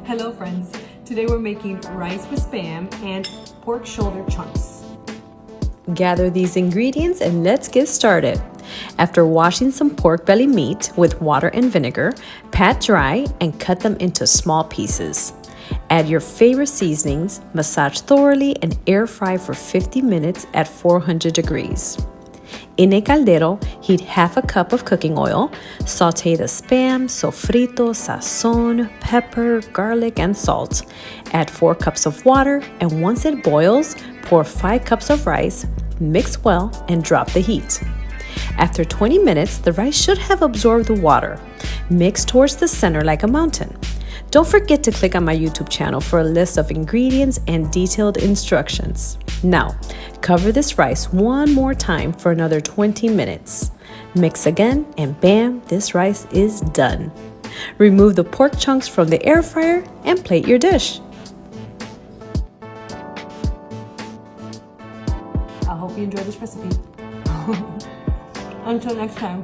Hello friends, today we're making rice with Spam and pork shoulder chunks. Gather these ingredients and let's get started. After washing some pork belly meat with water and vinegar, pat dry and cut them into small pieces. Add your favorite seasonings, massage thoroughly, and air fry for 50 minutes at 400 degrees. In a caldero, heat half a cup of cooking oil, saute the Spam, sofrito, Sazon, pepper, garlic, and salt. Add 4 cups of water, and once it boils, pour 5 cups of rice, mix well, and drop the heat. After 20 minutes, the rice should have absorbed the water. Mix towards the center like a mountain. Don't forget to click on my YouTube channel for a list of ingredients and detailed instructions. Now, cover this rice one more time for another 20 minutes. Mix again, and bam, this rice is done. Remove the pork chunks from the air fryer and plate your dish. I hope you enjoyed this recipe. Until next time.